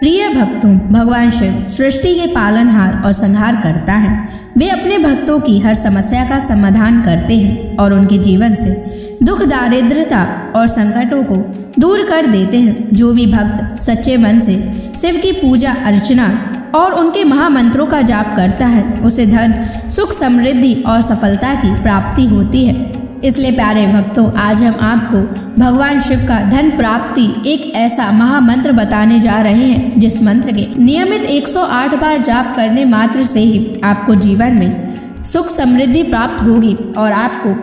प्रिय भक्तों, भगवान शिव सृष्टि के पालनहार और संहार करता है। वे अपने भक्तों की हर समस्या का समाधान करते हैं और उनके जीवन से दुख, दारिद्रता और संकटों को दूर कर देते हैं। जो भी भक्त सच्चे मन से शिव की पूजा अर्चना और उनके महामंत्रों का जाप करता है, उसे धन, सुख, समृद्धि और सफलता की प्राप्ति होती है। इसलिए प्यारे भक्तों, आज हम आपको भगवान शिव का धन प्राप्ति एक ऐसा महामंत्र बताने जा रहे हैं, जिस मंत्र के नियमित 108 बार जाप करने मात्र से ही आपको जीवन में सुख समृद्धि प्राप्त होगी और आपको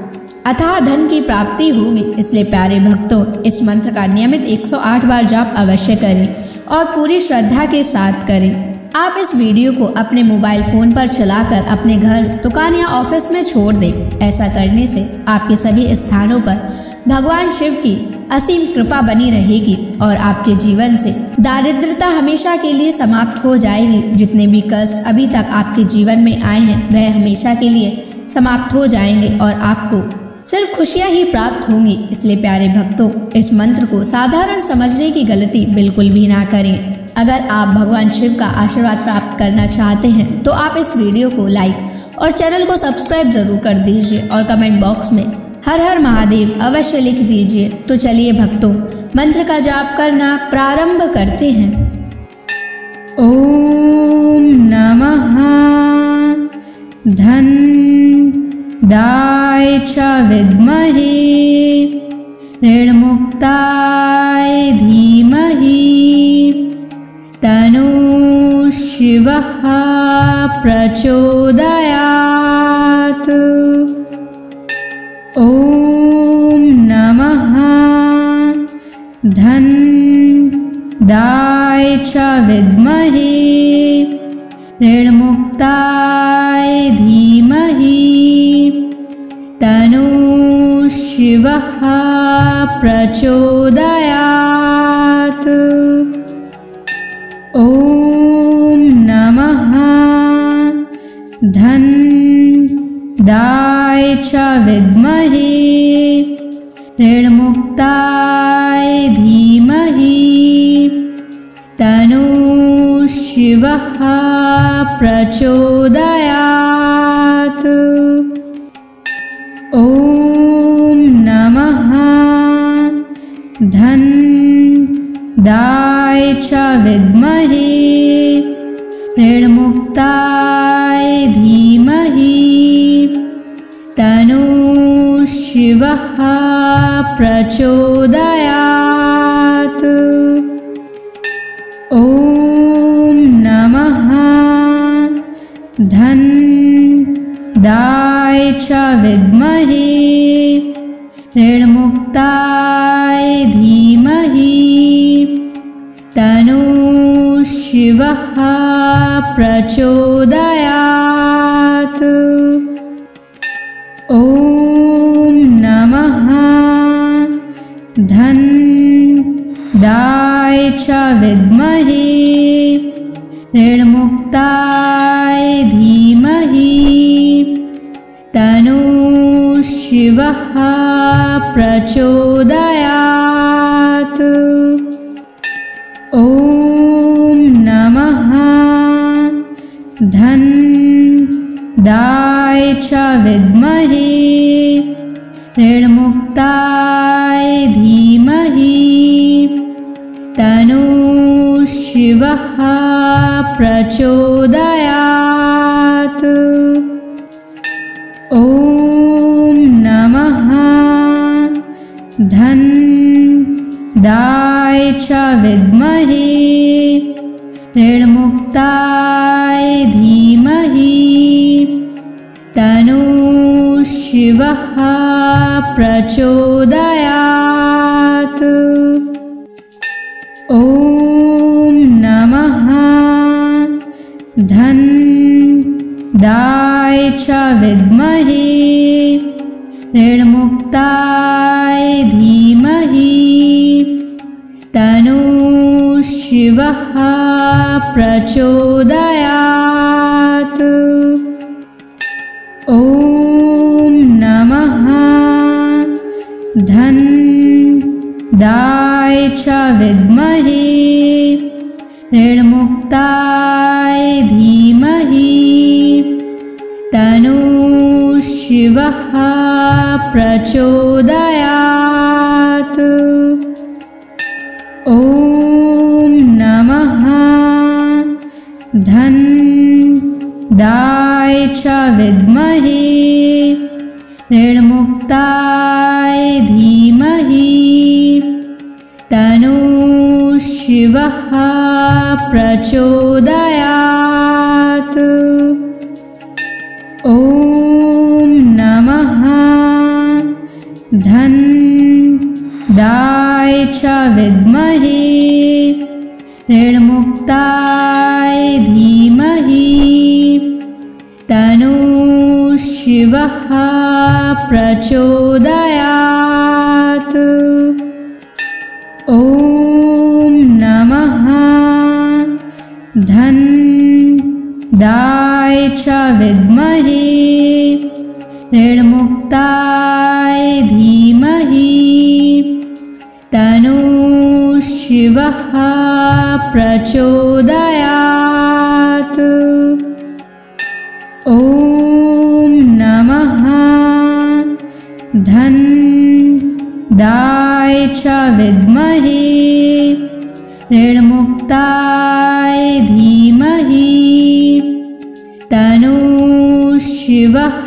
अथाह धन की प्राप्ति होगी। इसलिए प्यारे भक्तों, इस मंत्र का नियमित 108 बार जाप अवश्य करें और पूरी श्रद्धा के साथ करें। आप इस वीडियो को अपने मोबाइल फोन पर चलाकर अपने घर, दुकान या ऑफिस में छोड़ दें। ऐसा करने से आपके सभी स्थानों पर भगवान शिव की असीम कृपा बनी रहेगी और आपके जीवन से दारिद्रता हमेशा के लिए समाप्त हो जाएगी। जितने भी कष्ट अभी तक आपके जीवन में आए हैं, वह हमेशा के लिए समाप्त हो जाएंगे और आपको सिर्फ खुशियां ही प्राप्त होंगी। इसलिए प्यारे भक्तों, इस मंत्र को साधारण समझने की गलती बिल्कुल भी ना करें। अगर आप भगवान शिव का आशीर्वाद प्राप्त करना चाहते हैं तो आप इस वीडियो को लाइक और चैनल को सब्सक्राइब जरूर कर दीजिए और कमेंट बॉक्स में हर हर महादेव अवश्य लिख दीजिए। तो चलिए भक्तों, मंत्र का जाप करना प्रारंभ करते हैं। ओम नमः धन दाय च विद्महे ऋणमुक्ताय धीमहि तनु शिवः प्रचोदयात्। ओम नमः धन दाय च विद्महे ऋणमुक्ताय धीमहि तनु शिवः प्रचोदयात्। ओम नमः धन दाय च विद्महे ऋणमुक्ताय धीमहि तनु शिवः प्रचोदयात्। ओम नमः धन दाय च विद्महे ऋणमुक्ताय धीमहि तनु शिवः प्रचोदयात्। ओम नमः धन दाय च विद्महे ऋणमुक्ताय धीमहि तनु शिवः प्रचोदयात्। ओम नमः धन दाय च विद्महे ऋणमुक्ताय धीमहि तनु शिवः प्रचोदयात्। ओम नमः धन दाय च विद्महे ऋणमुक्ताय धीमहि तनु शिवः प्रचोदयात्। ओम नमः धन दाय च विद्महे ऋणमुक्ताय धीमहि तनु शिवः प्रचोदयात्। ओम नमः धन दाय च विद्महे ऋणमुक्ताय धीमहि तनु शिवः प्रचोदयात्। ओम नमः धन दाय च विद्महे ऋण ऋण्मुक्ताय धीमहि तन्नो शिवः प्रचोदयात्। ॐ नमः धन्दाय च विद्महे ऋण्मुक्ताय धीमहि तन्नो शिवः प्रचोदयात्। ॐ नमः धन्दाय च विद्महे ऋण्मुक्ताय धीमहि तन्नो शिवः प्रचोदयात्। ॐ नमः धन्दाय च विद्महे ऋण्मुक्ताय धीमहि तन्नो शिवः प्रचोदयात्। ॐ नमः धन्दाय च विद्महे ऋण्मुक्ताय धीमहि तन्नो शिवः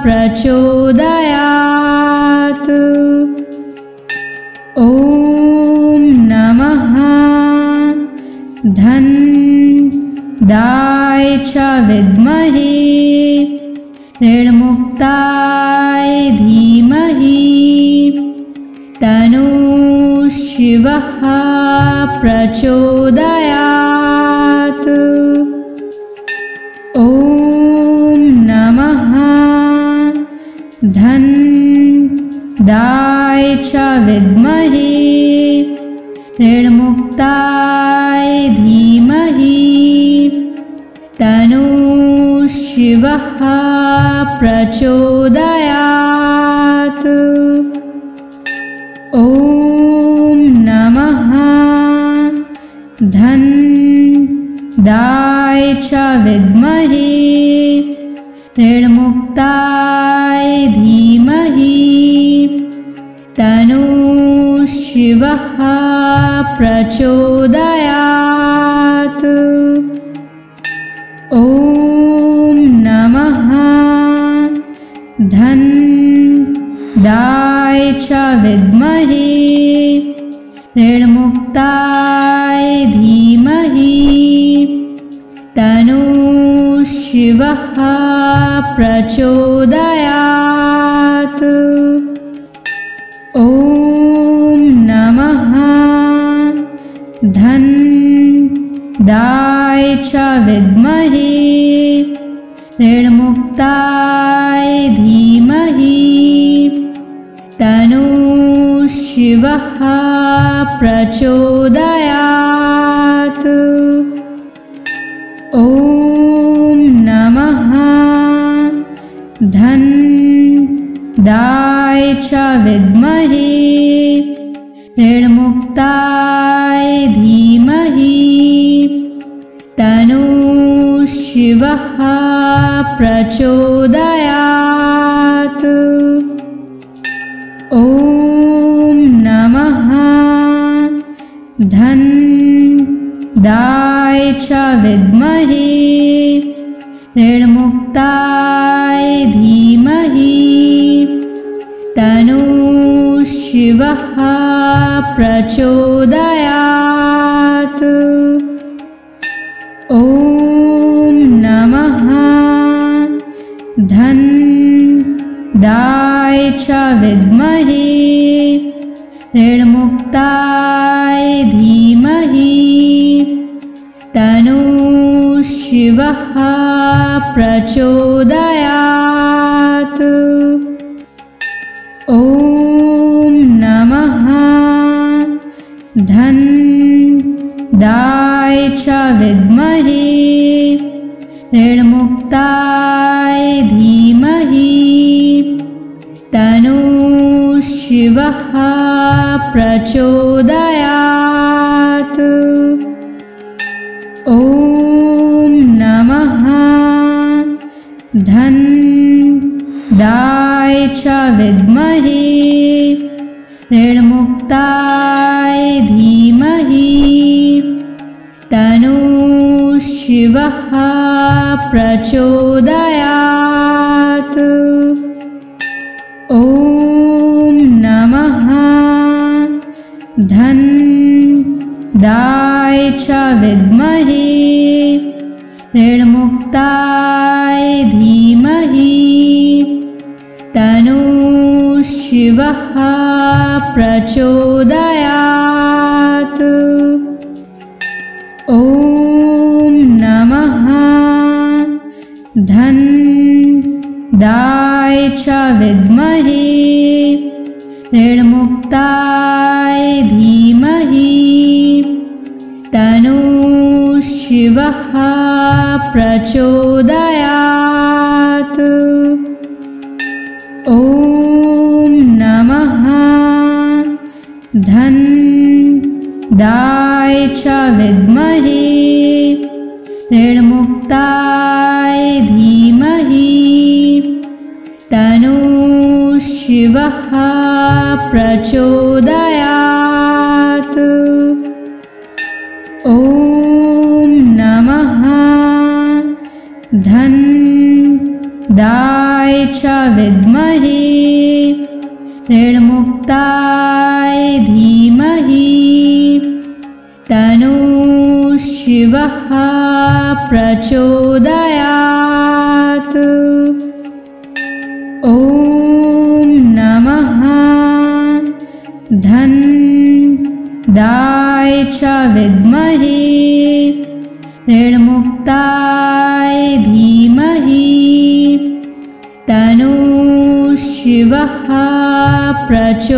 प्रचोदयात्। ॐ नमः धन्दाय च विद्महे ऋण्मुक्ताय धीमहि तन्नो शिवः प्रचोदयात्। ॐ नमः धन्दाय च विद्महे ऋण्मुक्ताय धीमहि तन्नो शिवः प्रचोदयात्। ॐ नमः धन्दाय च विद्महे ऋण्मुक्ताय धीमहि तन्नो शिवः प्रचोदयात्। ॐ नमः धन्दाय च विद्महे ऋण्मुक्ताय धीमहि तन्नो शिवः प्रचोदयात्। ॐ नमः धन्दाय च विद्महे ऋण्मुक्ताय धीमहि तन्नो शिवः प्रचोदयात्। ॐ नमः धन्दाय च विद्महे ऋण्मुक्ताय धीमहि तन्नो शिवः प्रचोदयात्। ॐ नमः धन्दाय च विद्महे ऋण्मुक्ताय धीमहि तन्नो शिवः प्रचोदयात्। ॐ नमः धन्दाय च विद्महे ऋण्मुक्ताय धीमहि तन्नो शिवः प्रचोदयात्। ॐ नमः धन्दाय च विद्महे ऋण्मुक्ताय धीमहि तन्नो शिवः प्रचोदयात्। ॐ धनदाय च विद्महे ऋणमुक्ताय धीमहि तन्नो शिवः प्रचोदयात्। ॐ नमः धनदाय च विद्महे ऋणमुक्ताय धीमहि तन्नो शिवः प्रचोदयात्। ॐ नमः धनदाय च विद्महे ऋणमुक्ताय धीमहि तन्नो शिवः प्रचोदयात्। ॐ नमः धनदाय च विद्महे ऋणमुक्ताय धीमहि तन्नो शिवः प्रचोदयात्। ॐ नमः धनदाय च विद्महे ऋणमुक्ताय धीमहि तन्नो शिवः प्रचोदयात्। ॐ नमः धनदाय च विद्महे ऋणमुक्ताय धीमहि तन्नो शिवः प्रचोदयात्।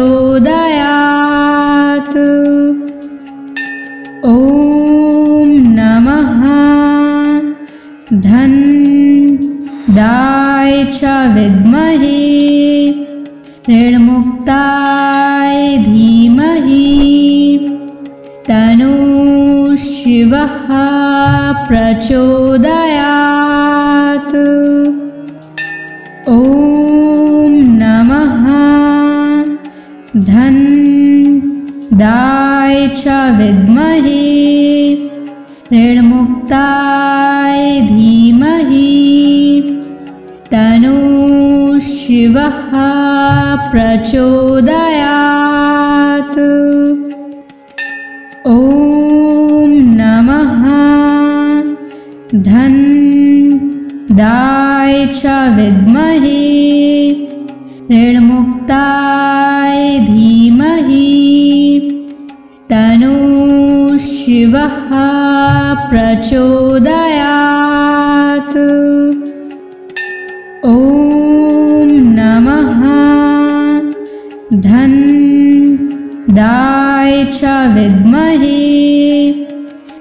ॐ नमः धनदाय च विद्महे ऋणमुक्ताय धीमहि तन्नो शिवः प्रचोदयात्। ॐ नमः धनदाय च विद्महे ऋणमुक्ताय धीमहि तन्नो शिवः प्रचोदयात्। ॐ नमः धनदाय च विद्महे ऋणमुक्ताय धीमहि तन्नो शिवः प्रचोदयात्। ॐ नमः धनदाय च विद्महे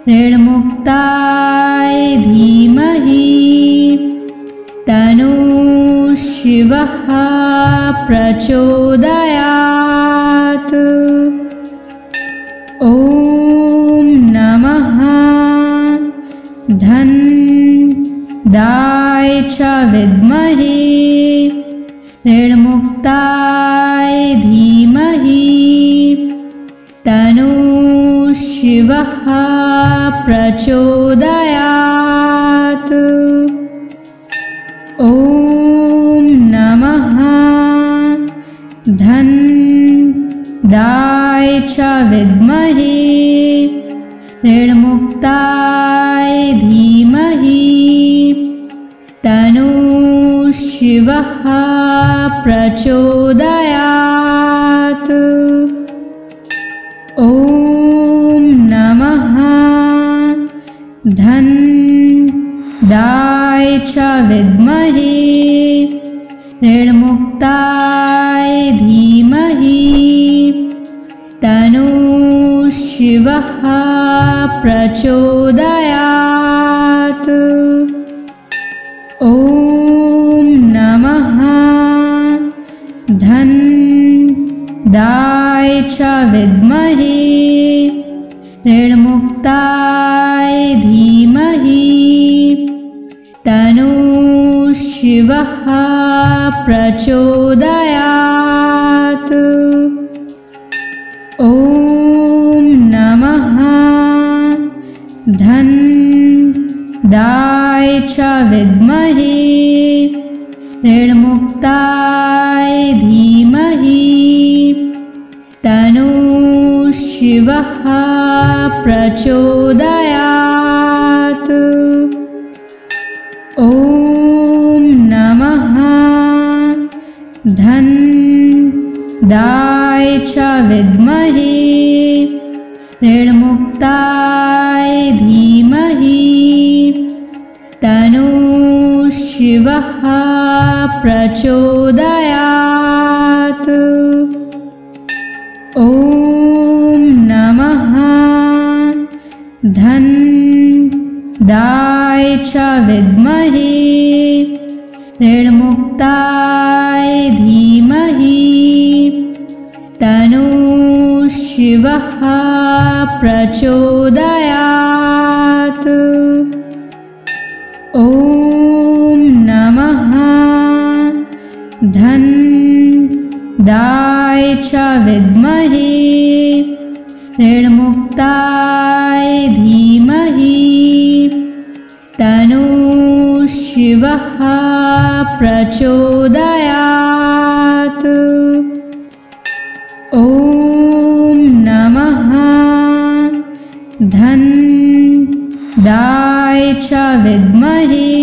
ऋणमुक्ताय धीमहि तन्नो शिवः प्रचोदयात्। ॐ नमः धनदाय च विद्महे ऋणमुक्ताय धीमहि तन्नो शिवः प्रचोदयात्। ॐ नमः धनदाय च विद्महे ऋणमुक्ताय धीमहि तन्नो शिवः प्रचोदयात्। ॐ नमः धनदाय च विद्महे ऋणमुक्ताय धीमहि तन्नो शिवः प्रचोदयात्। ॐ नमः धनदाय च विद्महे ऋणमुक्ताय धीमहि तन्नो शिवः प्रचोदयात्। ॐ नमः धनदाय च विद्महे ऋणमुक्ताय धीमहि तन्नो शिवः प्रचोदयात्। ॐ नमः धनदाय च विद्महे ऋणमुक्ताय धीमहि तन्नो शिवः प्रचोदयात्। ॐ नमः धनदाय च विद्महे ऋणमुक्ताय धीमहि तन्नो शिवः प्रचोदयात्। ॐ नमः धनदाय च विद्महे ऋणमुक्ताय धीमहि तन्नो शिवः प्रचोदयात्। ॐ नमः धनदाय च विद्महे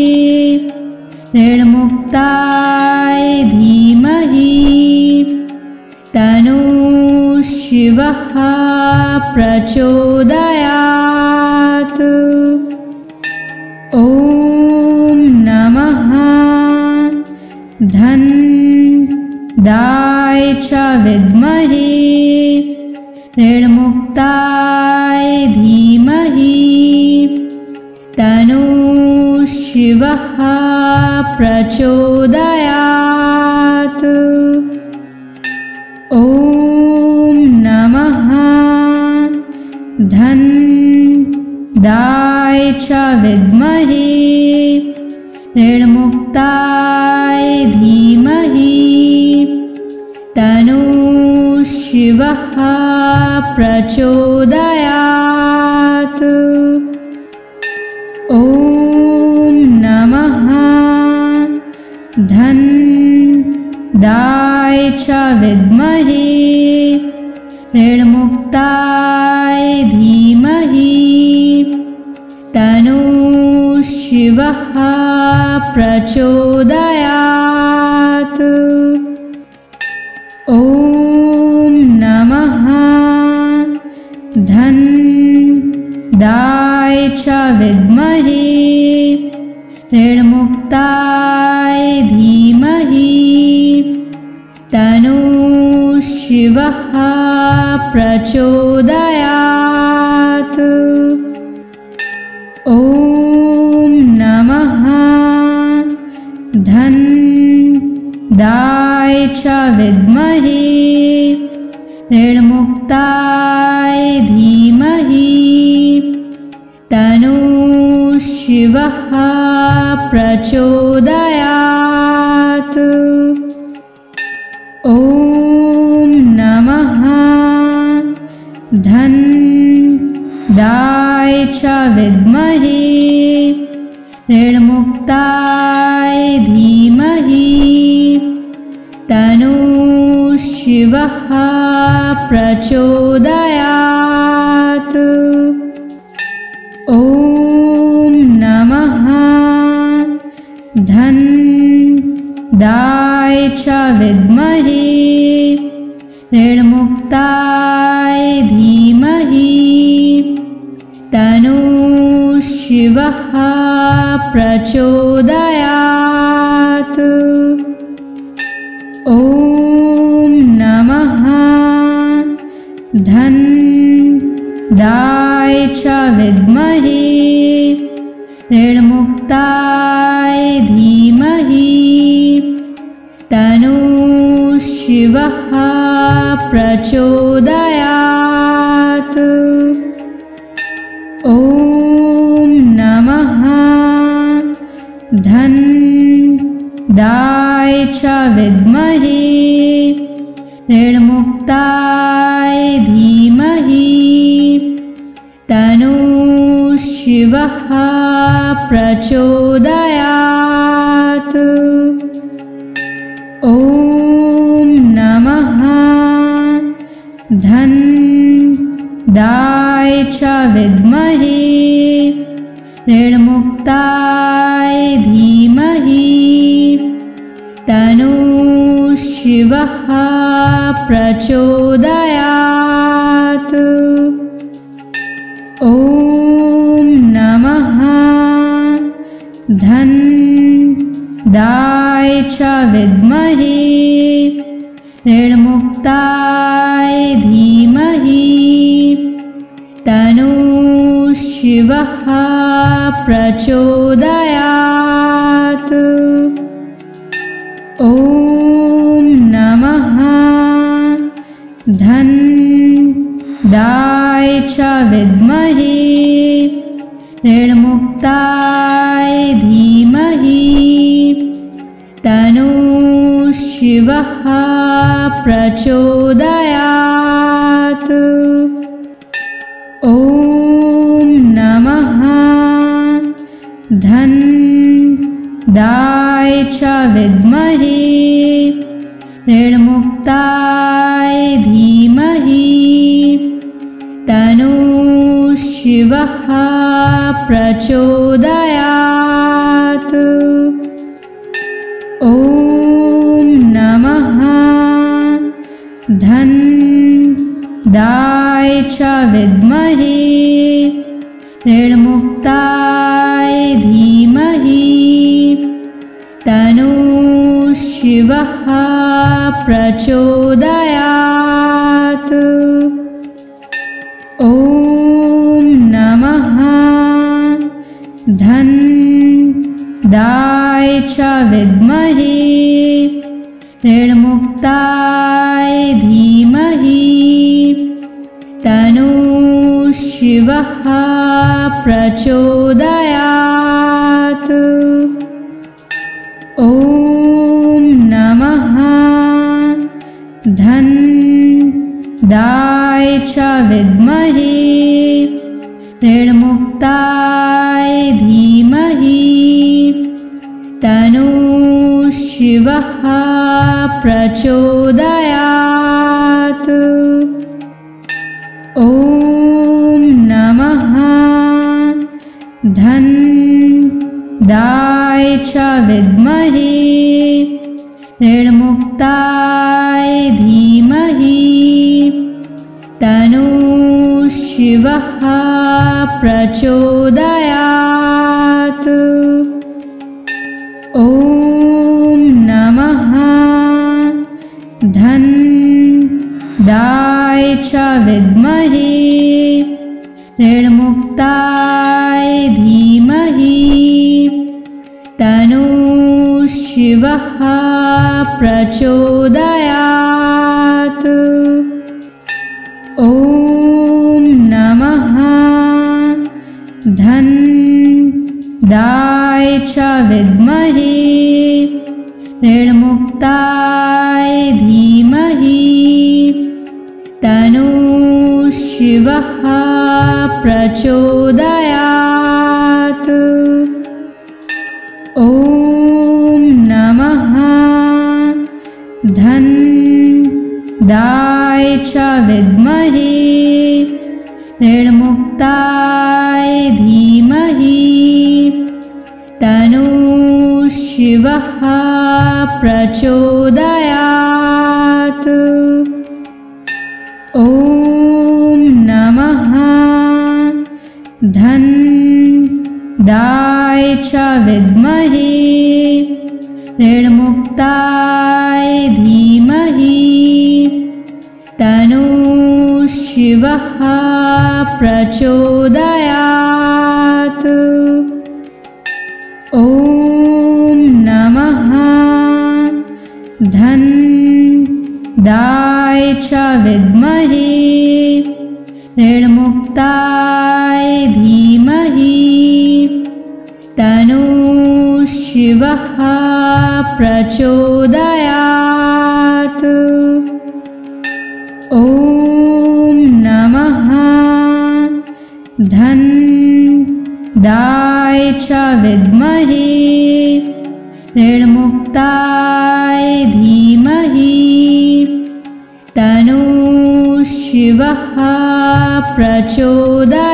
ऋणमुक्ताय धीमहि तन्नो शिवः प्रचोदयात्। ॐ नमः धनदाय च विद्महे ऋणमुक्ताय धीमहि तन्नो शिवः प्रचोदयात्। ॐ नमः धनदाय च विद्महे ऋणमुक्ताय धीमहि तन्नो शिवः प्रचोदयात्। ॐ नमः धनदाय च विद्महे ऋणमुक्ताय धीमहि तन्नो शिवः प्रचोदयात्। ॐ नमः धनदाय च विद्महे ऋणमुक्ताय धीमहि तन्नो शिवः प्रचोदयात्। ॐ नमः धनदाय च विद्महे ऋणमुक्ताय धीमहि तन्नो शिवः प्रचोदयात्। ॐ नमः धनदाय च विद्महे ऋणमुक्ताय धीमहि तन्नो शिवः प्रचोदयात्। ॐ नमः धनदाय च विद्महे ऋणमुक्ताय धीमहि तन्नो शिवः प्रचोदयात्। ॐ नमः धनदाय च विद्महे ऋणमुक्ताय धीमहि तन्नो शिवः प्रचोदयात्। ॐ नमः धनदाय च विद्महे ऋणमुक्ताय धीमहि तन्नः शिवः प्रचोदयात्। ॐ नमः धन्दाय च विद्महे ऋणमुक्ताय धीमहि तन्नः शिवः प्रचोदयात्। ॐ नमः धन्दाय च विद्महे ऋणमुक्ताय धीमहि तन्नः शिवः प्रचोदयात्। ॐ नमः धन्दाय च विद्महे ऋणमुक्ताय धीमहि तन्नः शिवः प्रचोदयात्। ॐ नमः धन्दाय च विद्महे ऋणमुक्ताय धीमहि तन्नः शिवः प्रचोदयात्। ॐ नमः धन्दाय च विद्महे ऋणमुक्ताय धीमहि तन्नः शिवः प्रचोदयात्। ॐ नमः धन्दाय च विद्महे ऋणमुक्ताय धीमहि तन्नः शिवः प्रचोदयात्। ॐ नमः धन्दाय च विद्महे ऋणमुक्ताय धीमहि तन्नः शिवः प्रचोदयात्। ॐ नमः धन्दाय च विद्महे ऋणमुक्ताय धीमहि तन्नः शिवः प्रचोदयात्। ॐ नमः धन्दाय च विद्महे ऋणमुक्ताय धीमहि तन्नः शिवः प्रचोदयात्। ॐ नमः धन्दाय च विद्महे ऋणमुक्ताय धीमहि तन्नः शिवः प्रचोदयात्। ॐ नमः धन्दाय च विद्महे ऋणमुक्ताय धीमहि तन्नः शिवः प्रचोदयात्। ॐ नमः धन्दाय च विद्महे ऋणमुक्ताय धीमहि तन्नः शिवः प्रचोदयात्। ॐ नमः धन्दाय च विद्महे ऋणमुक्ताय धीमहि तन्नः शिवः प्रचोदयात्। ॐ नमः धन्दाय च विद्महे ऋणमुक्ताय धीमहि तन्नो शिवः प्रचोदयात्।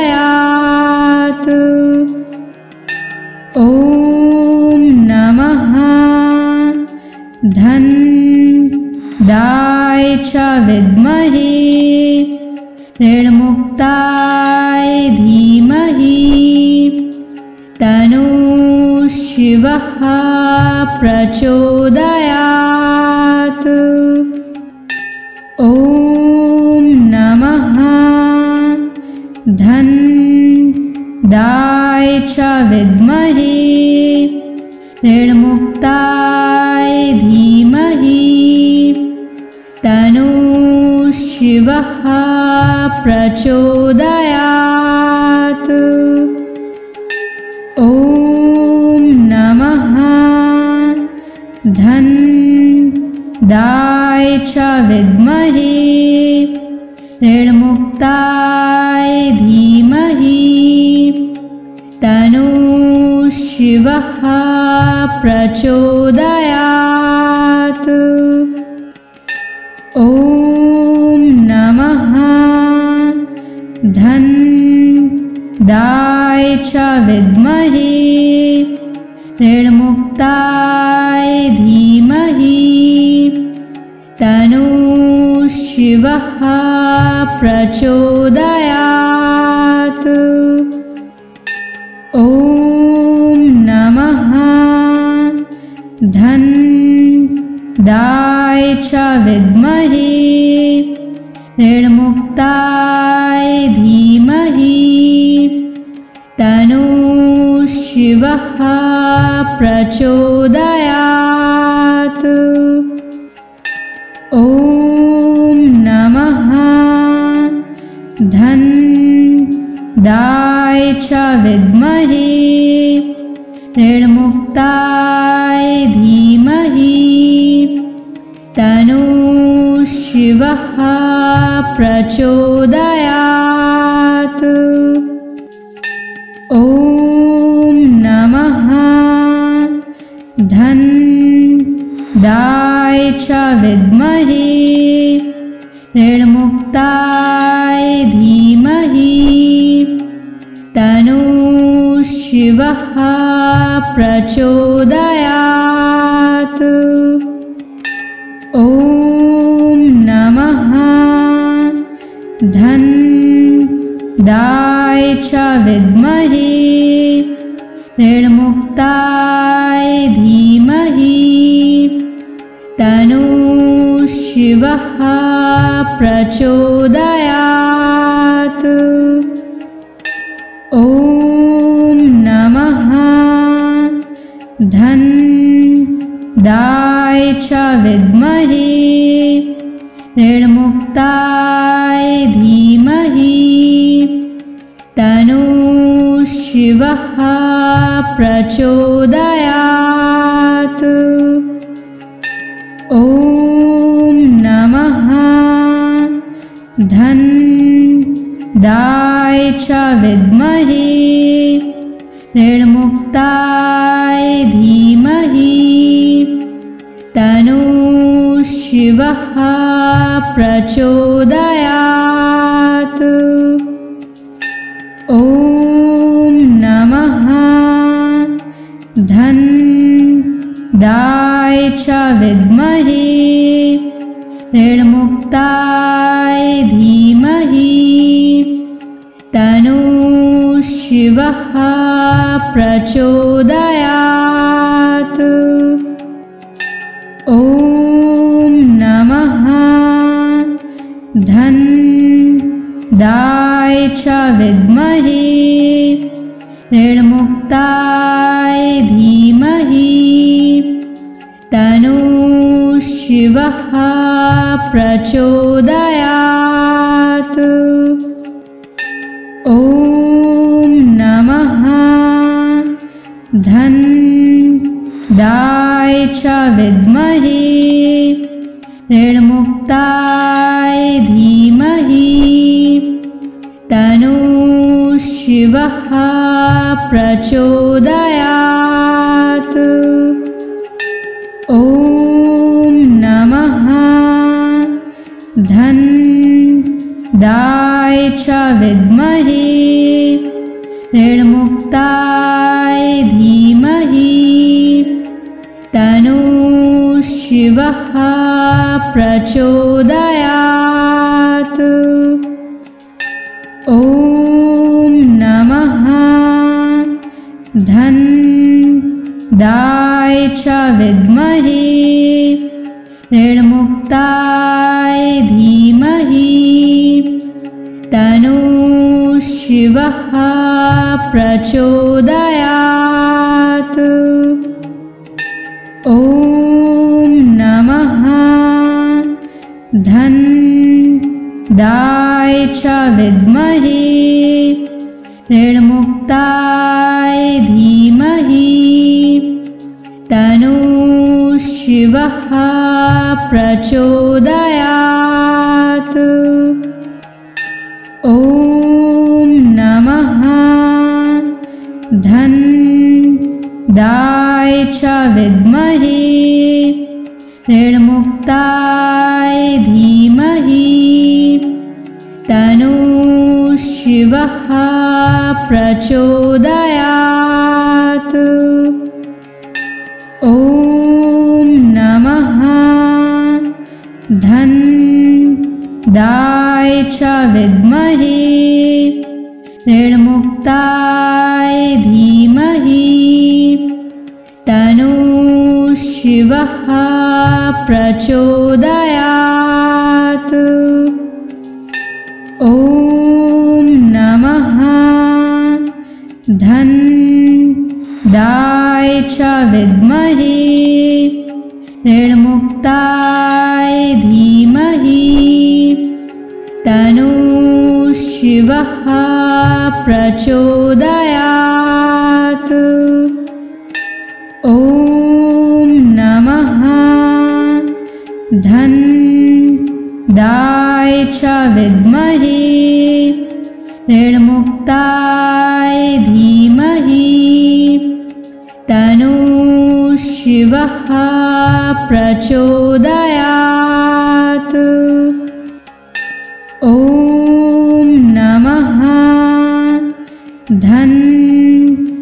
ॐ नमः धन्दाय च विद्महे ऋणमुक्ताय धीमहि तन्नो शिवः प्रचोदयात्। ॐ नमः धन्दाय च विद्महे ऋणमुक्ताय धीमहि तन्नो शिवः प्रचोदयात्। ॐ नमः धन्दाय च विद्महे ऋणमुक्ताय धीमहि तन्नो शिवः प्रचोदयात्। ॐ नमः धन्दाय च विद्महे ऋणमुक्ताय धीमहि तन्नो शिवः प्रचोदयात्। ॐ नमः धन्दाय च विद्महे ऋणमुक्ताय धीमहि तन्नो शिवः प्रचोदयात्। ॐ नमः धन्दाय च विद्महे ऋणमुक्ताय धीमहि तन्नो शिवः प्रचोदयात्। ॐ नमः धन्दाय च विद्महे ऋणमुक्ताय धीमहि तन्नो शिवः प्रचोदयात्। ॐ नमः धन्दाय च विद्महे ऋणमुक्ताय धीमहि तन्नो शिवः प्रचोदयात्। ॐ नमः धन्दाय च विद्महे ऋणमुक्ताय धीमहि तन्नो शिवः प्रचोदयात्। ॐ नमः धन्दाय च विद्महे ऋणमुक्ताय धीमहि तन्नो शिवः प्रचोदयात्। ॐ नमः धन्दाय च विद्महे ऋणमुक्ताय धीमहि तन्नो शिवः प्रचोदयात्। ॐ नमः धन्दाय च विद्महे ऋणमुक्ताय धीमहि तन्नो शिवः प्रचोदयात्। ॐ नमः धन्दाय च विद्महे ऋणमुक्ताय धीमहि तन्नः शिवः प्रचोदयात्। ॐ नमः धनदाय च विद्महे ऋणमुक्ताय धीमहि तन्नः शिवः प्रचोदयात्। ॐ नमः धनदाय च विद्महे ऋणमुक्ताय धीमहि तन्नः शिवः प्रचोदयात्। ॐ नमः धनदाय च विद्महे ऋणमुक्ताय धीमहि तन्नः शिवः प्रचोदयात्। ॐ नमः धनदाय च विद्महे ऋणमुक्ताय धीमहि तन्नः शिवः प्रचोदयात्। ॐ नमः धनदाय च विद्महे ऋणमुक्ताय धीमहि तन्नः शिवः प्रचोदयात्। ॐ नमः धनदाय च विद्महे ऋणमुक्ताय धीमहि तन्नः शिवः प्रचोदयात्। ॐ नमः धनदाय च विद्महे ऋणमुक्ताय धीमहि तन्नः शिवः प्रचोदयात्। ॐ नमः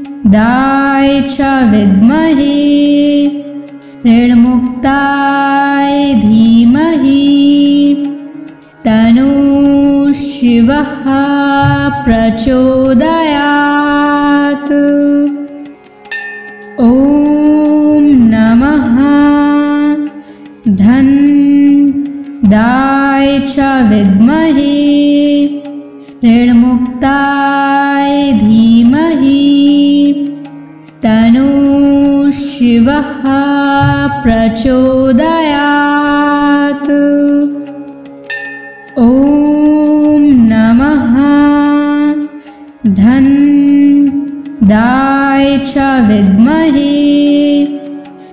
धनदाय च विद्महे ऋणमुक्ताय धीमहि तन्नः शिवः प्रचोदयात्। ॐ नमः धनदाय च विद्महे ऋणमुक्ताय धीमहि तन्नः शिवः प्रचोदयात्। ॐ नमः धनदाय च विद्महे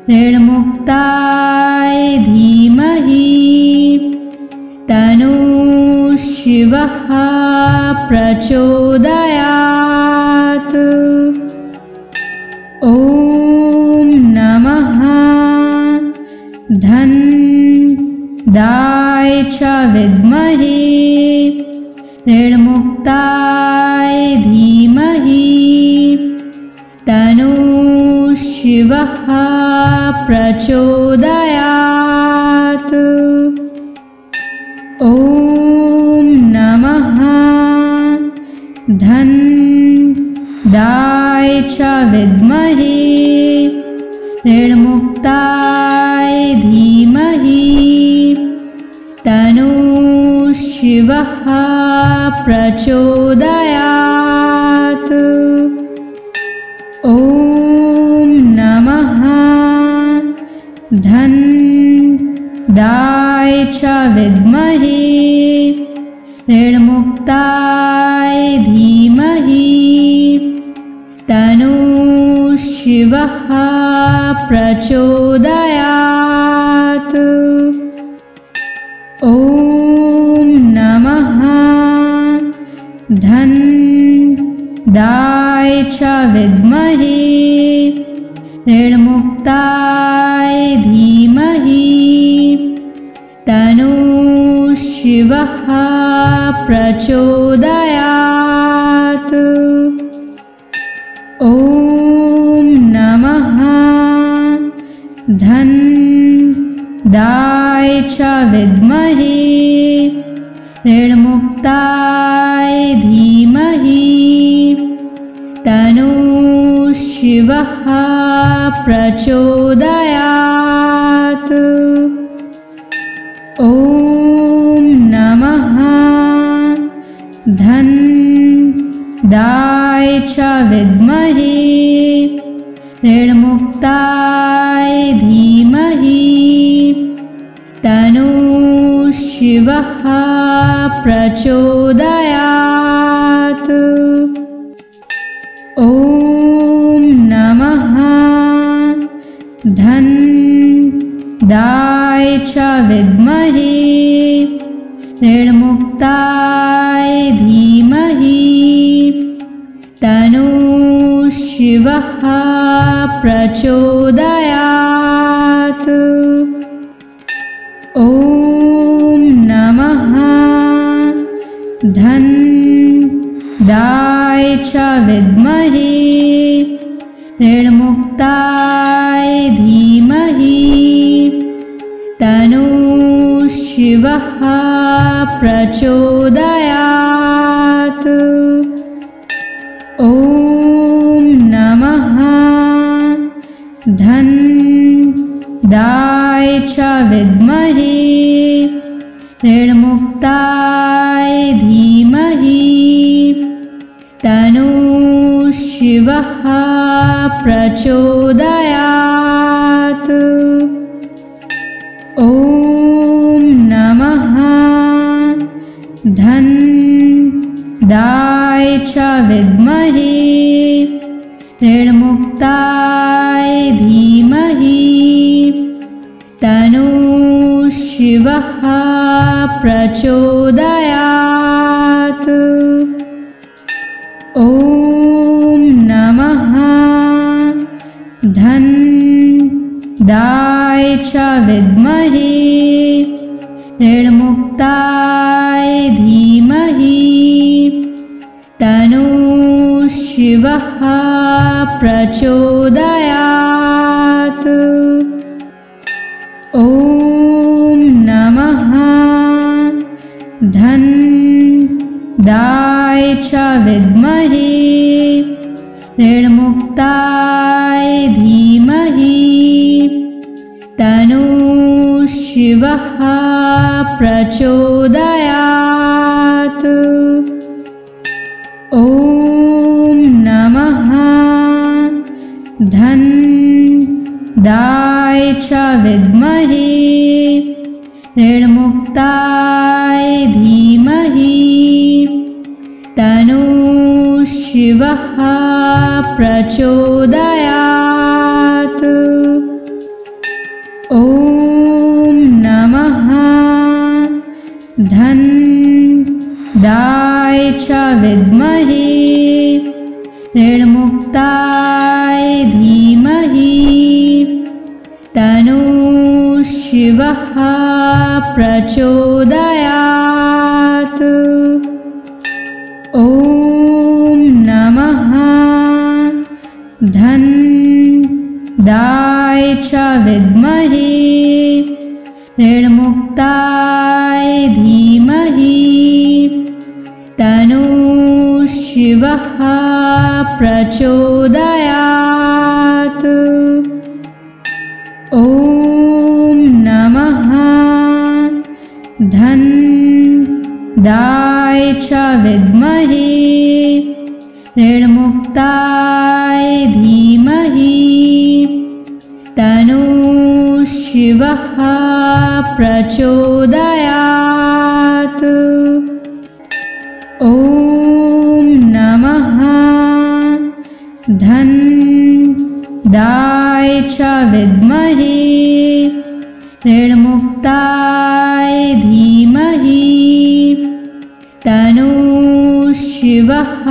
ऋणमुक्ताय धीमहि तन्नः शिवः प्रचोदयात्। ॐ नमः धनदाय च विद्महे ऋणमुक्ताय धीमहि तन्नः शिवः प्रचोदयात्। ॐ नमः धनदाय च विद्महे ऋणमुक्ताय धीमहि तन्नः शिवः प्रचोदयात्। ॐ नमः धनदाय च विद्महे ऋणमुक्ताय धीमहि तन्नः शिवः प्रचोदयात्। ॐ नमः धन्दाय च विद्महे ऋणमुक्ताय धीमहि तन्नो शिवः प्रचोदयात्। ॐ नमः धन्दाय च विद्महे ऋणमुक्ताय धीमहि तन्नो शिवः प्रचोदयात्। ॐ नमः धन्दाय च विद्महे ऋणमुक्ताय धीमहि तन्नो शिवः प्रचोदयात्। ॐ नमः धन्दाय च विद्महे ऋणमुक्ताय धीमहि तन्नो शिवः प्रचोदयात्। ॐ नमः धन्दाय च विद्महे ऋणमुक्ताय धीमहि तन्नो शिवः प्रचोदयात्। ॐ नमः धन्दाय च विद्महे ऋणमुक्ताय धीमहि तन्नो शिवः प्रचोदयात्। ॐ नमः धन्दाय च विद्महे ऋणमुक्ताय धीमहि तन्नो शिवः प्रचोदयात्। ॐ नमः धन्दाय च विद्महे ऋणमुक्ताय धीमहि तन्नो शिवः प्रचोदयात्। ॐ नमः धन्दाय च विद्महे ऋणमुक्ताय धीमहि तन्नो शिवः प्रचोदयात्। ॐ नमः धन्दाय च विद्महे ऋणमुक्ताय धीमहि तन्नो शिवः प्रचोदयात्। ॐ नमः धन्दाय च विद्महे ऋणमुक्ताय धीमहि तन्नो शिवः प्रचोदयात्। ॐ नमः धन्दाय च विद्महे ऋणमुक्ताय धीमहि तन्नो शिवः प्रचोदयात्। ॐ नमः धन्दाय च विद्महे ऋणमुक्ताय धीमहि तन्नो शिवः प्रचोदयात्। ॐ नमः च विद्महे ऋणमुक्ताय धीमहि तन्नः शिवः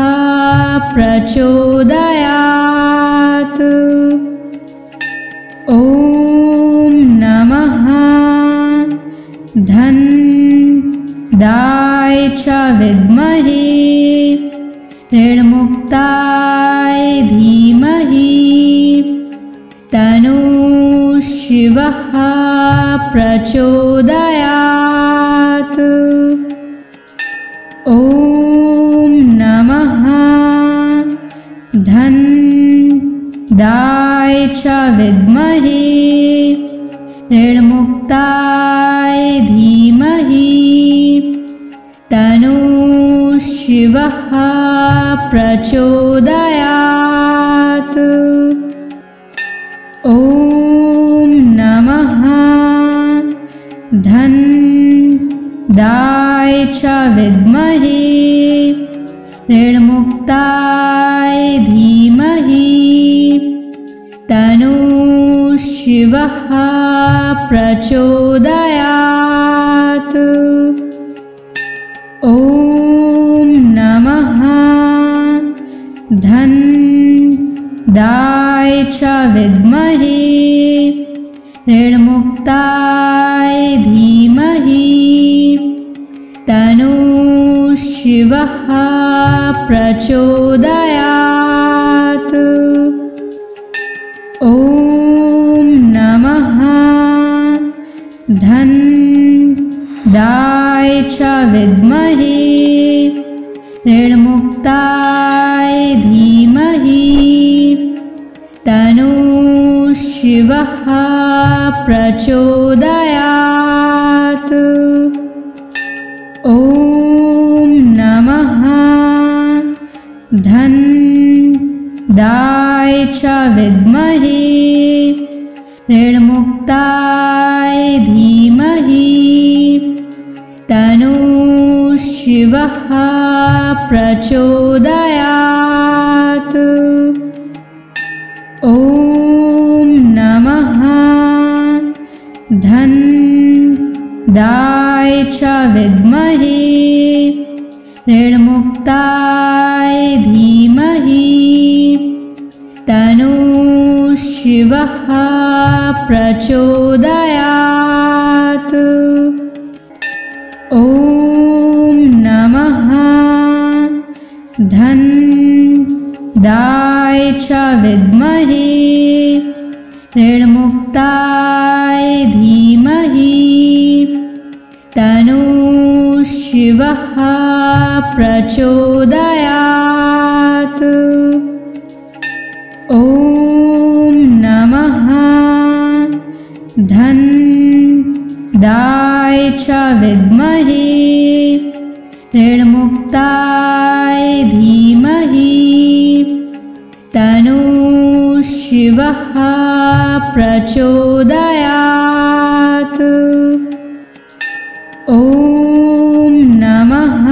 प्रचोदयात्। ॐ नमः धनदाय च विद्महे ऋणमुक्ताय धीमहि तन्नः शिवः प्रचोदयात्। ॐ नमः धनदाय च विद्महे ऋणमुक्ताय धीमहि तन्नः शिवः प्रचोदयात्। ॐ नमः धनदाय च विद्महे ऋणमुक्ताय धीमहि तन्नः शिवः प्रचोदयात्। ॐ नमः धनदाय च विद्महे ऋणमुक्ताय धीमहि तन्नः शिवः प्रचोदयात्। ॐ नमः धनदाय च विद्महे ऋणमुक्ताय धीमहि तन्नः शिवः प्रचोदयात्। ॐ नमः धनदाय च विद्महे ऋणमुक्ताय धीमहि तन्नः शिवः प्रचोदयात्। ॐ नमः धनदाय च विद्महे ऋणमुक्ताय धीमहि तन्नः शिवः प्रचोदयात्। ॐ नमः धनदाय च विद्महे ऋणमुक्ताय धीमहि तन्नः शिवः प्रचोदयात्। ॐ नमः धनदाय च विद्महे ऋणमुक्ताय धीमहि तन्नः शिवः प्रचोदयात्। ॐ नमः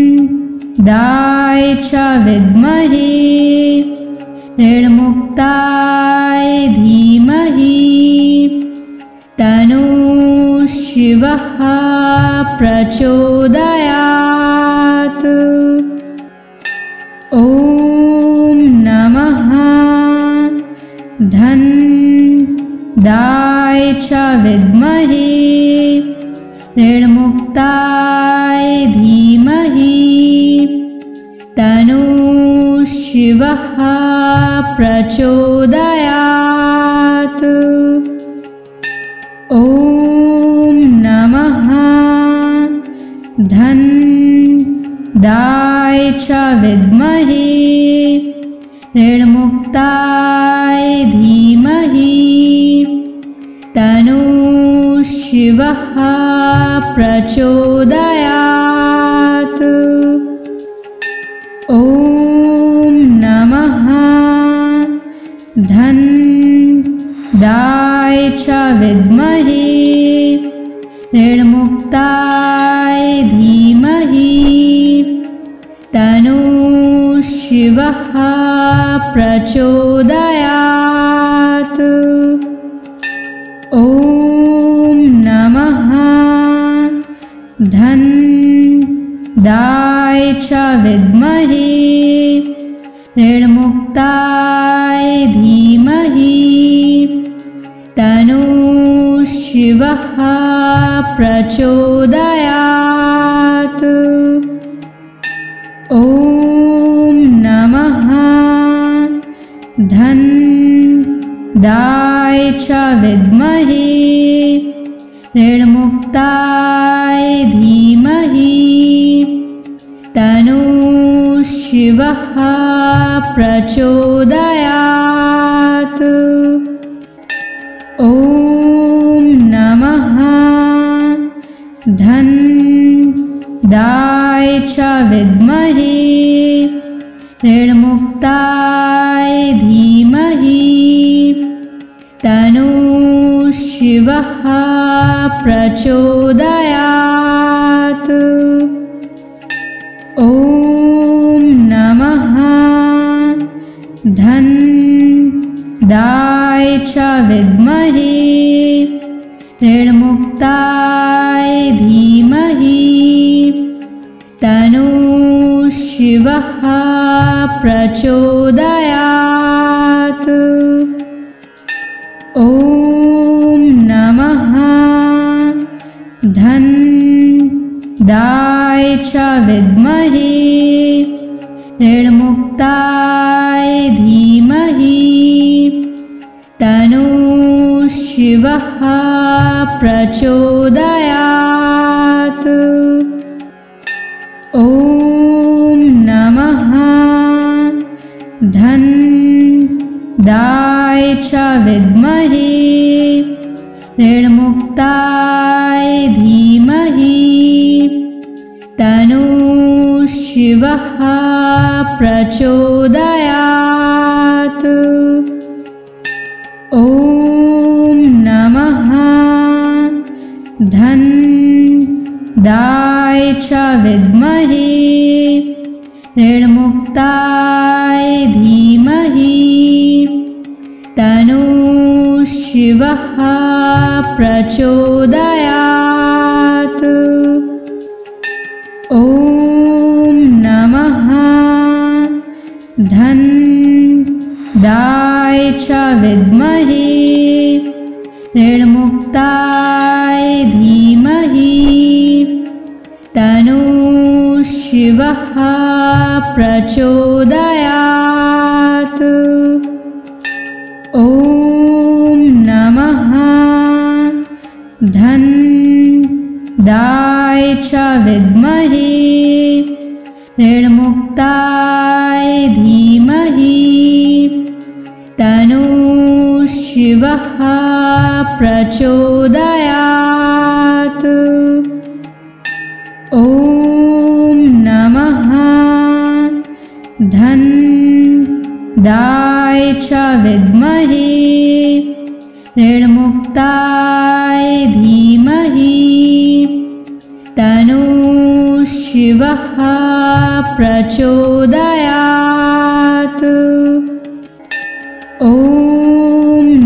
धनदाय च विद्महे ऋणमुक्ताय धीमहि तन्नः शिवः प्रचोदयात्। ॐ नमः धनदाय च विद्महे ऋणमुक्ताय धीमहि तन्नः शिवः प्रचोदयात्। ॐ नमः धनदाय च विद्महे ऋणमुक्ताय धीमहि तन्नः शिवः प्रचोदयात्। ॐ नमः धनदाय च विद्महे ऋणमुक्ताय धीमहि तन्नः शिवः प्रचोदयात्। ॐ नमः धन्दाय च विद्महे ऋणमुक्ताय धीमहि तन्नो शिवः प्रचोदयात्। ॐ नमः धन्दाय च विद्महे ऋणमुक्ताय धीमहि तन्नो शिवः प्रचोदयात्। ॐ नमः धन्दाय च विद्महे ऋणमुक्ताय धीमहि तन्नो शिवः प्रचोदयात्। ॐ नमः धन्दाय च विद्महे ऋणमुक्ताय धीमहि तन्नो शिवः प्रचोदयात्। ॐ नमः धन्दाय च विद्महे ऋणमुक्ताय धीमहि तन्नो शिवः प्रचोदयात्। ॐ नमः धन्दाय च विद्महे ऋणमुक्ताय धीमहि तन्नो शिवः प्रचोदयात्। ॐ नमः धन्दाय च विद्महे ऋणमुक्ताय धीमहि तन्नो शिवः प्रचोदयात्। ॐ नमः धन्दाय च विद्महे ऋणमुक्ताय धीमहि तन्नो शिवः प्रचोदयात्। ॐ नमः धन्दाय च विद्महे ऋणमुक्ताय धीमहि तन्नो शिवः प्रचोदयात्। ॐ नमः धन्दाय च विद्महे ऋणमुक्ताय धीमहि तन्नो शिवः प्रचोदयात्। ॐ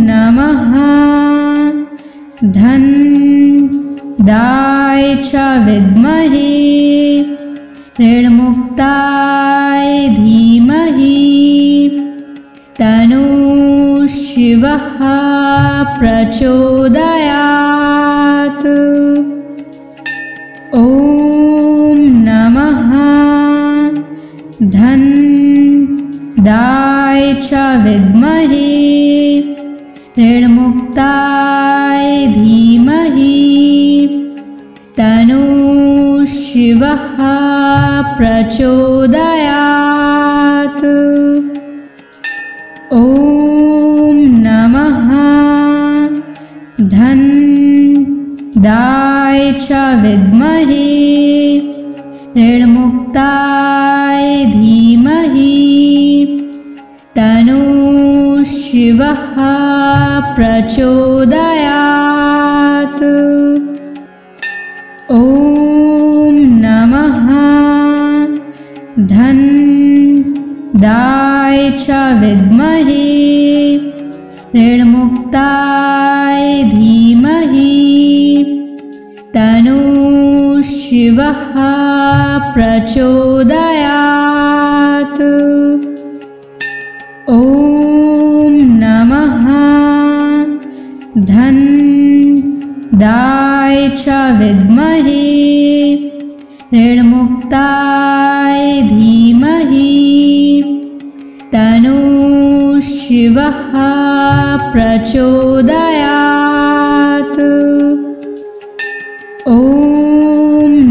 नमः धन्दाय च विद्महे ऋणमुक्ताय धीमहि तन्नो शिवः प्रचोदयात्। ॐ नमः धन्दाय च विद्महे ऋणमुक्ताय धीमहि तन्नो शिवः प्रचोदयात्। ॐ नमः धन्दाय च विद्महे ऋणमुक्ताय धीमहि तन्नो शिवः प्रचोदयात्। ॐ नमः च विद्महे ऋणमुक्ताय धीमहि तन्नः शिवः प्रचोदयात्। ॐ नमः धन्दाय च विद्महे ऋणमुक्ताय धीमहि तन्नः शिवः प्रचोदयात्। ॐ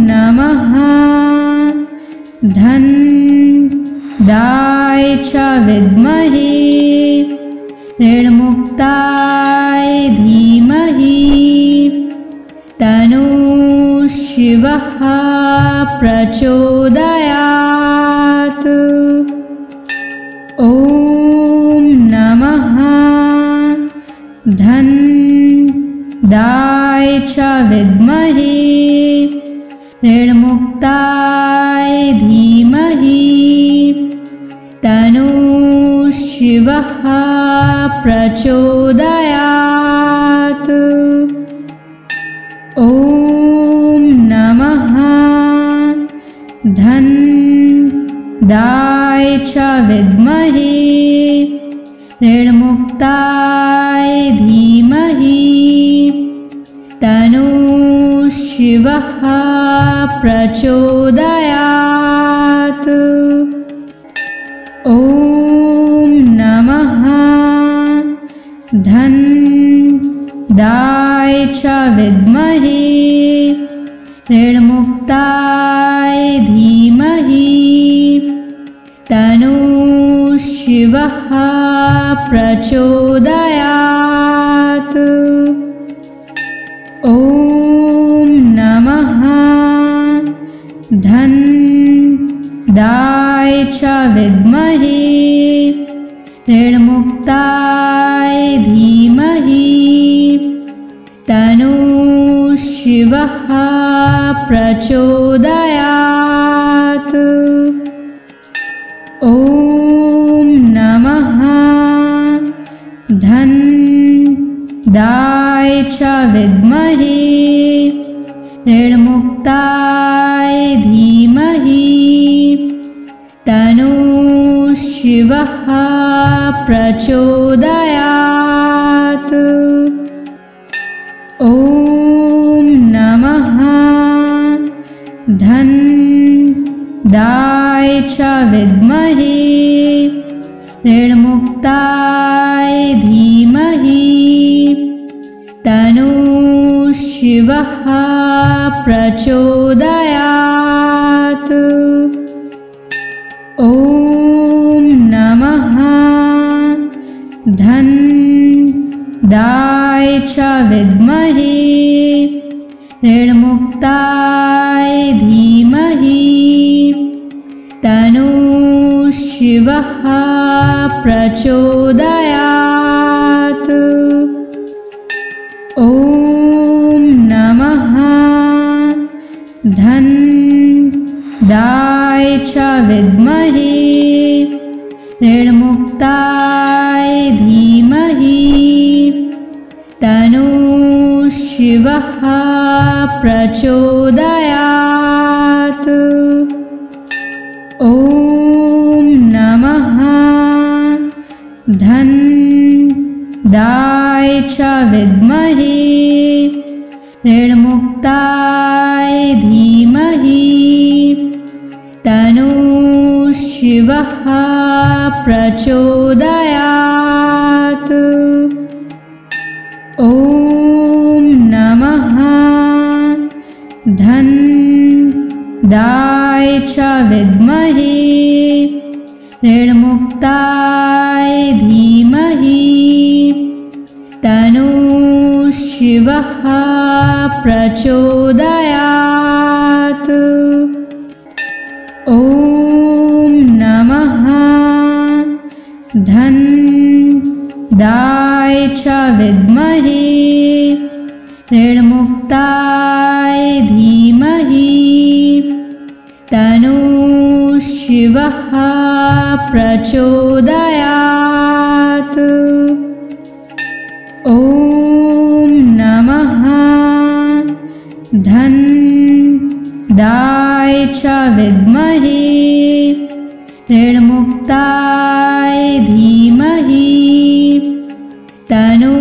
नमः धन्दाय च विद्महे ऋणमुक्ताय धीमहि तन्नः शिवः प्रचोदयात्। ॐ नमः धन्दाय च विद्महे ऋणमुक्ताय धीमहि तन्नः शिवः प्रचोदयात्। ॐ नमः धन्दाय च विद्महे ऋणमुक्ताय धीमहि तन्नः शिवः प्रचोदयात्। ॐ नमः धन्दाय च विद्महे ऋणमुक्ताय धीमहि तन्नः शिवः प्रचोदयात्। ॐ नमः धन्दाय च विद्महे ऋणमुक्ताय धीमहि तन्नः शिवः प्रचोदयात्। ॐ नमः धन्दाय च विद्महे ऋणमुक्ताय धीमहि तन्नः शिवः प्रचोदयात्। ॐ नमः धन्दाय च विद्महे ऋणमुक्ताय धीमहि तन्नः शिवः प्रचोदयात्। ॐ नमः धन्दाय च विद्महे ऋणमुक्ताय धीमहि तन्नः शिवः प्रचोदयात्। ॐ नमः धन्दाय च विद्महे ऋणमुक्ताय धीमहि तन्नः शिवः प्रचोदयात्। ॐ नमः धन्दाय च विद्महे ऋणमुक्ताय धीमहि तन्नः शिवः प्रचोदयात्। ॐ नमः धन्दाय च विद्महे ऋणमुक्ताय धीमहि तन्नः शिवः प्रचोदयात्। ॐ नमः धन्दाय च विद्महे ऋणमुक्ताय धीमहि तन्नः शिवः प्रचोदयात्। ॐ नमः धन्दाय च विद्महे ऋणमुक्ताय धीमहि तन्नो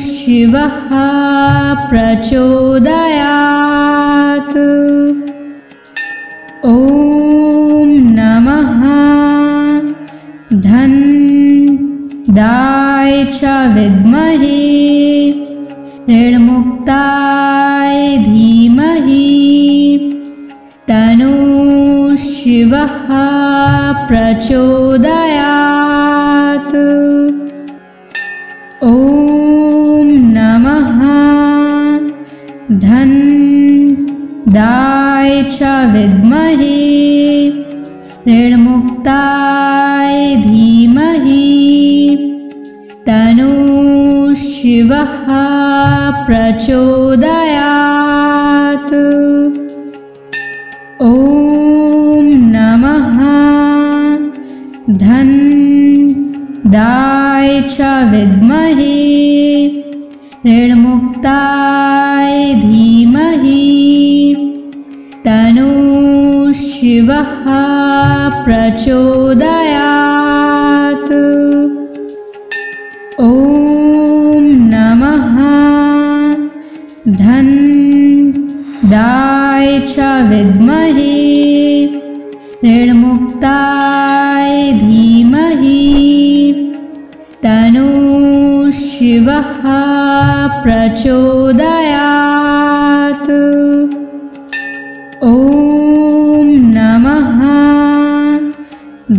शिवः प्रचोदयात्। ॐ नमः धन्दाय च विद्महे ऋणमुक्ताय धीमहि तन्नो शिवः प्रचोदयात्। ॐ नमः धन्दाय च विद्महे ऋणमुक्ताय धीमहि तन्नो शिवः प्रचोदयात्। ॐ नमः धन्दाय च विद्महे ऋणमुक्ताय धीमहि तन्नो शिवः प्रचोदयात्। ॐ नमः धन्दाय च विद्महे ऋणमुक्ताय धीमहि तन्नो शिवः प्रचोदयात्। ॐ नमः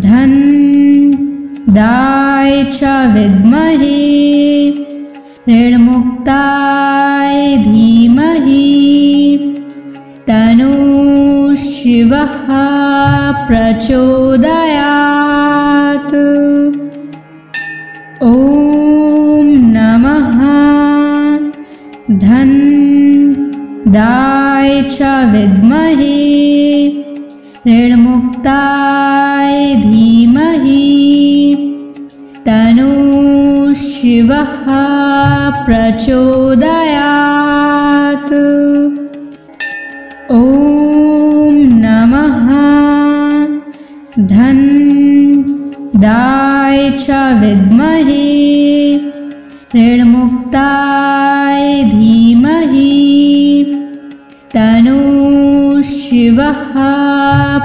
धन्दाय च विद्महे ऋणमुक्ताय धीमहि तन्नो शिवः प्रचोदयात्। ॐ नमः धन्दाय च विद्महे ऋणमुक्ताय धीमहि तन्नो शिवः प्रचोदयात्। ॐ नमः धन्दाय च विद्महे ऋणमुक्ताय धीमहि तन्नो शिवः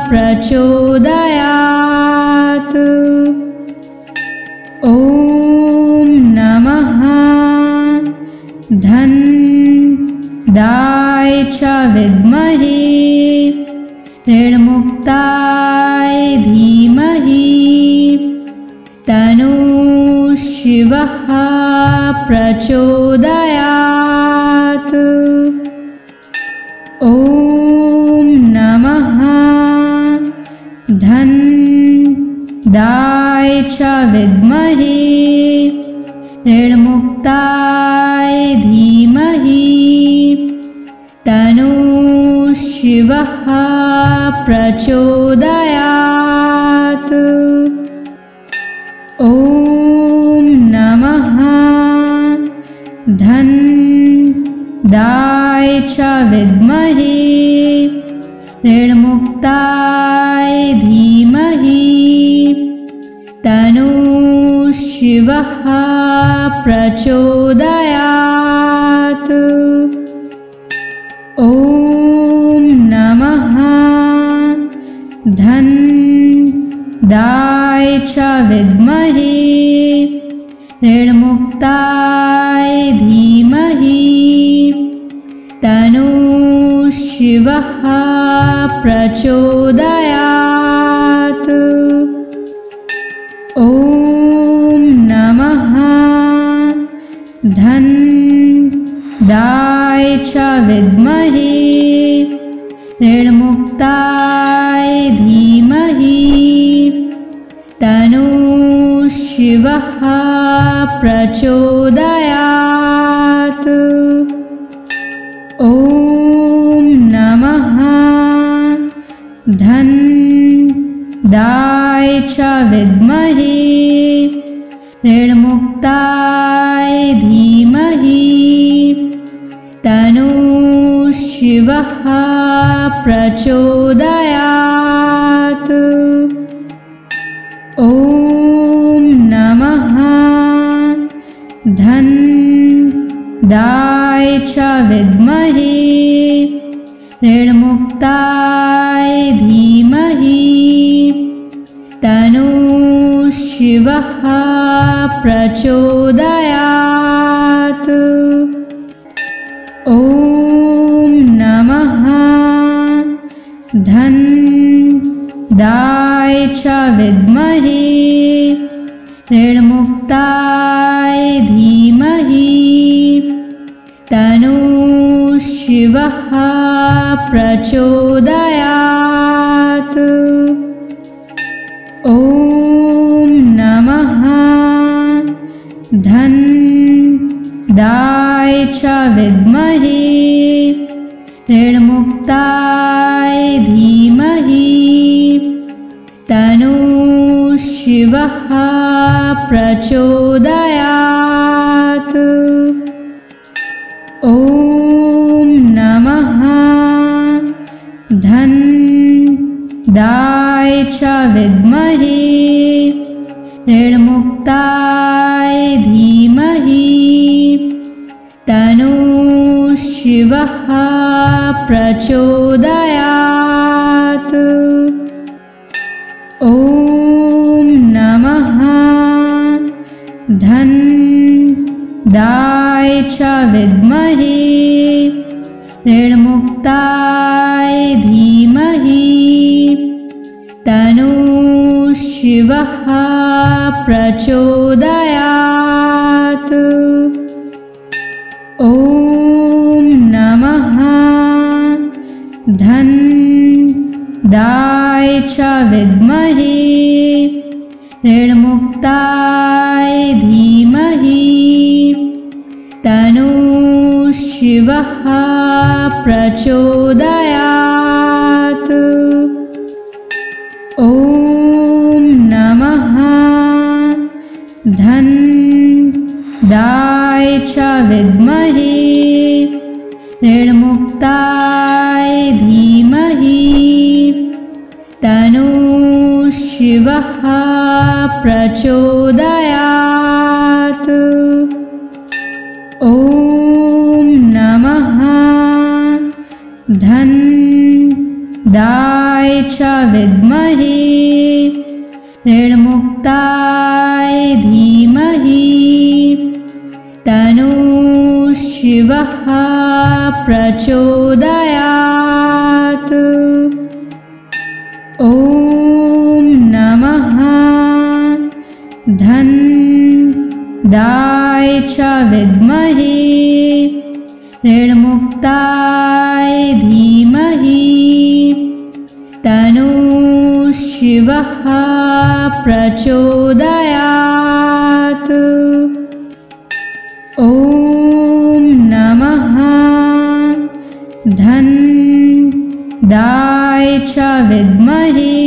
प्रचोदयात्। ॐ नमः धन्दाय च विद्महे ऋणमुक्ताय धीमहि तन्नो शिवः प्रचोदयात्। ॐ नमः धन्दाय च विद्महे ऋणमुक्ताय धीमहि तन्नो शिवः प्रचोदयात्। ॐ नमः धन्दाय च विद्महे ऋणमुक्ताय धीमहि तन्नो शिवः प्रचोदयात्। ॐ नमः धन्दाय च विद्महे ऋणमुक्ताय धीमहि तन्नो शिवः प्रचोदयात्। ॐ नमः धन्दाय च विद्महे ऋणमुक्ताय धीमहि तन्नो शिवः प्रचोदयात्। ॐ नमः धन्दाय दाय च विद्महे ऋणमुक्ताय धीमहि तन्नो शिवः प्रचोदयात्। ॐ नमः धन दाय च विद्महे ऋणमुक्ताय धीमहि तन्नो शिवः प्रचोदयात्। ॐ नमः धन दाय च विद्महे ऋणमुक्ताय धीमहि तन्नो शिवः प्रचोदयात्। ॐ नमः धन दाय च विद्महे ऋणमुक्ताय धीमहि तन्नो शिवः प्रचोदयात्। ॐ नमः धन दाय च विद्महे ऋणमुक्ताय धीमहि तन्नो शिवः प्रचोदयात्। ॐ नमः धन दाय च विद्महे ऋणमुक्ताय धीमहि तन्नो शिवः प्रचोदयात्। ॐ नमः धन दाय च विद्महे ऋणमुक्ताय धीमहि तन्नो शिवः प्रचोदयात्। ॐ नमः धन दाय च विद्महे ऋणमुक्ताय धीमहि तन्नो शिवः प्रचोदयात्। ॐ नमः धन दाय च विद्महे ऋणमुक्ताय धीमहि तन्नो शिवः प्रचोदयात्। ॐ नमः धन दाय च विद्महे ऋणमुक्ताय धीमहि तन्नो शिवः प्रचोदयात्। ॐ नमः धन दाय च विद्महे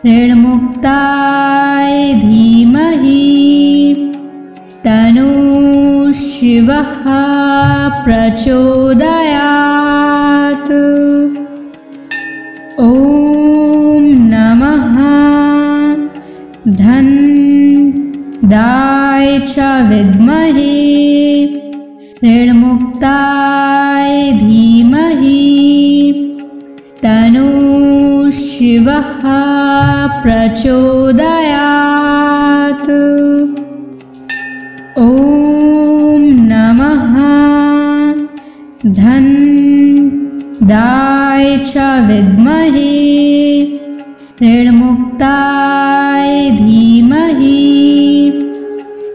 ऋणमुक्ताय धीमहि तन्नो शिवः प्रचोदयात्। ॐ नमः धन दाय च विद्महे ऋणमुक्ताय धीमहि तन्नो शिवः प्रचोदयात्। ॐ नमः धन दाय च विद्महे ऋणमुक्ताय धीमहि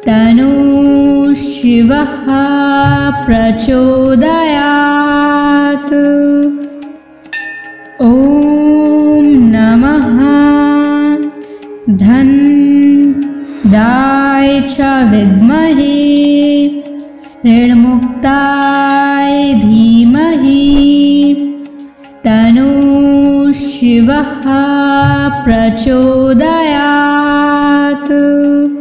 तन्नो शिवः प्रचोदयात्। ॐ नमः धन दाय च विद्महे ऋणमुक्ताय धीमहि तन्नो शिवः प्रचोदयात्।